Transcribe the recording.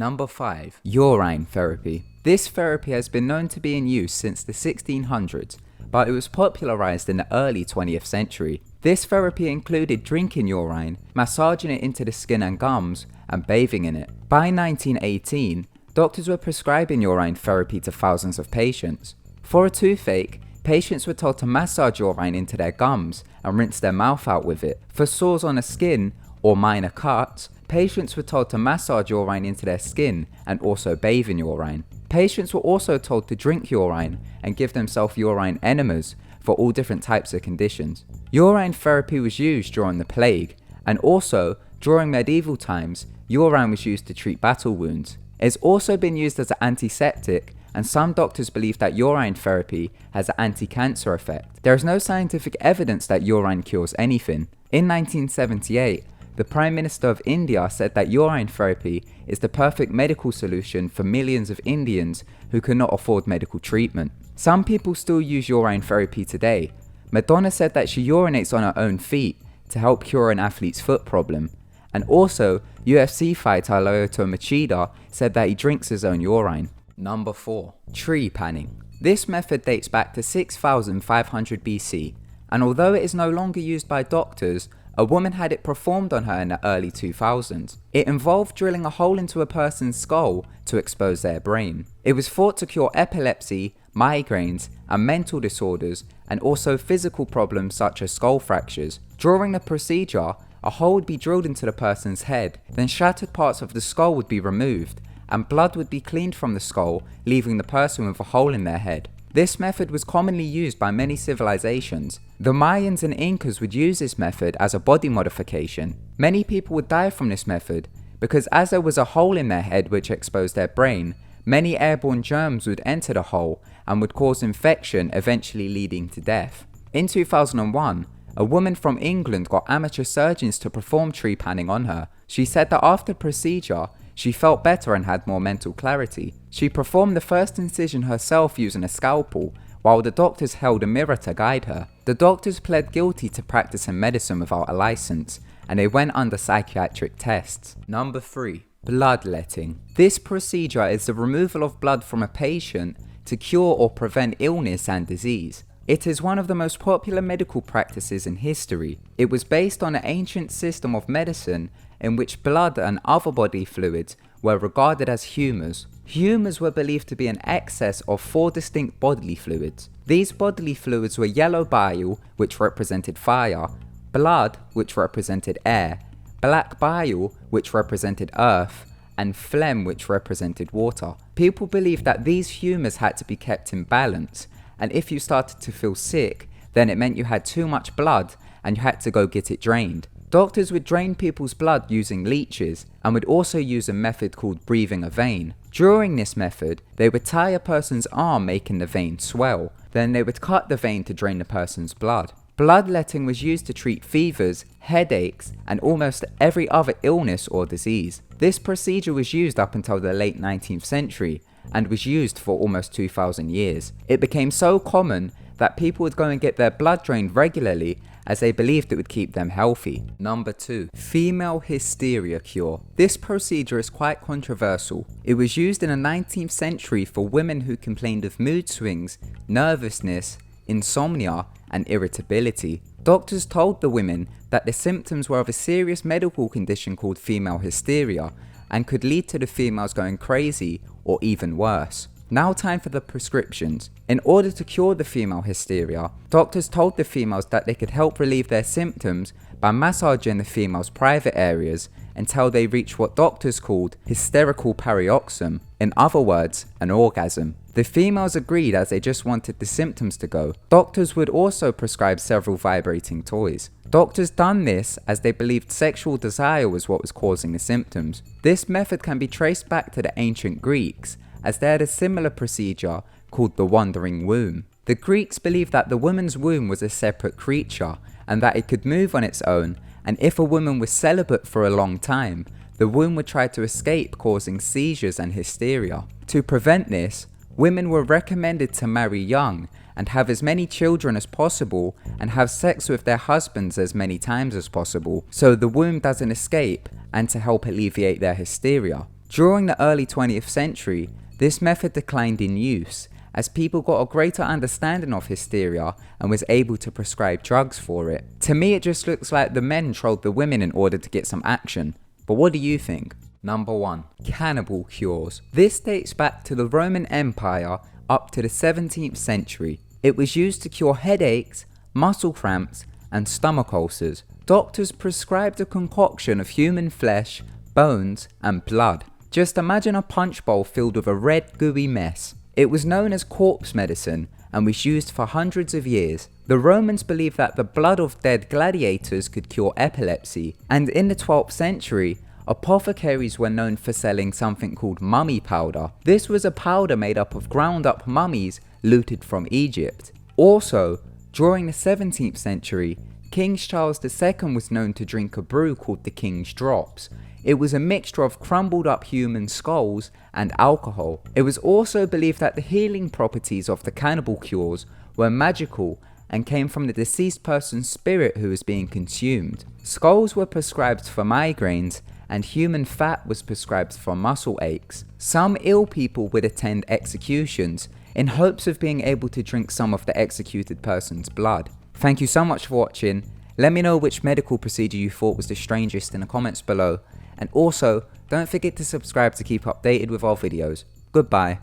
Number 5. Urine therapy. This therapy has been known to be in use since the 1600s, but it was popularized in the early 20th century. This therapy included drinking urine, massaging it into the skin and gums, and bathing in it. By 1918, doctors were prescribing urine therapy to thousands of patients. For a toothache, patients were told to massage urine into their gums and rinse their mouth out with it. For sores on the skin or minor cuts, patients were told to massage urine into their skin and also bathe in urine. Patients were also told to drink urine and give themselves urine enemas for all different types of conditions. Urine therapy was used during the plague, and also during medieval times, urine was used to treat battle wounds. It's also been used as an antiseptic, and some doctors believe that urine therapy has an anti-cancer effect. There is no scientific evidence that urine cures anything. In 1978, the Prime Minister of India said that urine therapy is the perfect medical solution for millions of Indians who cannot afford medical treatment. Some people still use urine therapy today. Madonna said that she urinates on her own feet to help cure an athlete's foot problem. And also, UFC fighter Lyoto Machida said that he drinks his own urine. Number 4. Tree panning. This method dates back to 6500 BC, and although it is no longer used by doctors, a woman had it performed on her in the early 2000s. It involved drilling a hole into a person's skull to expose their brain. It was thought to cure epilepsy, migraines, and mental disorders, and also physical problems such as skull fractures. During the procedure, a hole would be drilled into the person's head, then shattered parts of the skull would be removed, and blood would be cleaned from the skull, leaving the person with a hole in their head. This method was commonly used by many civilizations. The Mayans and Incas would use this method as a body modification. Many people would die from this method because as there was a hole in their head which exposed their brain, many airborne germs would enter the hole and would cause infection, eventually leading to death. In 2001, a woman from England got amateur surgeons to perform tree panning on her. She said that after the procedure, she felt better and had more mental clarity. She performed the first incision herself using a scalpel, while the doctors held a mirror to guide her. The doctors pled guilty to practicing medicine without a license, and they went under psychiatric tests. Number 3. Bloodletting. This procedure is the removal of blood from a patient to cure or prevent illness and disease. It is one of the most popular medical practices in history. It was based on an ancient system of medicine in which blood and other body fluids were regarded as humours. Humours were believed to be an excess of 4 distinct bodily fluids. These bodily fluids were yellow bile, which represented fire, blood, which represented air, black bile, which represented earth, and phlegm, which represented water. People believed that these humours had to be kept in balance, and if you started to feel sick, then it meant you had too much blood and you had to go get it drained. Doctors would drain people's blood using leeches and would also use a method called breathing a vein. During this method, they would tie a person's arm, making the vein swell. Then they would cut the vein to drain the person's blood. Bloodletting was used to treat fevers, headaches, and almost every other illness or disease. This procedure was used up until the late 19th century and was used for almost 2,000 years. It became so common that people would go and get their blood drained regularly as they believed it would keep them healthy. Number 2. Female hysteria cure. This procedure is quite controversial. It was used in the 19th century for women who complained of mood swings, nervousness, insomnia, and irritability. Doctors told the women that the symptoms were of a serious medical condition called female hysteria and could lead to the females going crazy or even worse. Now time for the prescriptions. In order to cure the female hysteria, doctors told the females that they could help relieve their symptoms by massaging the females' private areas until they reached what doctors called hysterical paroxysm, in other words, an orgasm. The females agreed as they just wanted the symptoms to go. Doctors would also prescribe several vibrating toys. Doctors done this as they believed sexual desire was what was causing the symptoms. This method can be traced back to the ancient Greeks, as they had a similar procedure called the wandering womb. The Greeks believed that the woman's womb was a separate creature and that it could move on its own, and if a woman was celibate for a long time, the womb would try to escape, causing seizures and hysteria. To prevent this, women were recommended to marry young and have as many children as possible and have sex with their husbands as many times as possible so the womb doesn't escape, and to help alleviate their hysteria. During the early 20th century, this method declined in use as people got a greater understanding of hysteria and was able to prescribe drugs for it. To me, it just looks like the men trolled the women in order to get some action. But what do you think? Number 1. Cannibal cures. This dates back to the Roman Empire up to the 17th century. It was used to cure headaches, muscle cramps, and stomach ulcers. Doctors prescribed a concoction of human flesh, bones, and blood. Just imagine a punch bowl filled with a red gooey mess. It was known as corpse medicine and was used for hundreds of years. The Romans believed that the blood of dead gladiators could cure epilepsy, and in the 12th century, apothecaries were known for selling something called mummy powder. This was a powder made up of ground up mummies looted from Egypt. Also, during the 17th century, King Charles II was known to drink a brew called the King's Drops. It was a mixture of crumbled up human skulls and alcohol. It was also believed that the healing properties of the cannibal cures were magical and came from the deceased person's spirit who was being consumed. Skulls were prescribed for migraines and human fat was prescribed for muscle aches. Some ill people would attend executions in hopes of being able to drink some of the executed person's blood. Thank you so much for watching. Let me know which medical procedure you thought was the strangest in the comments below. And also, don't forget to subscribe to keep updated with our videos. Goodbye.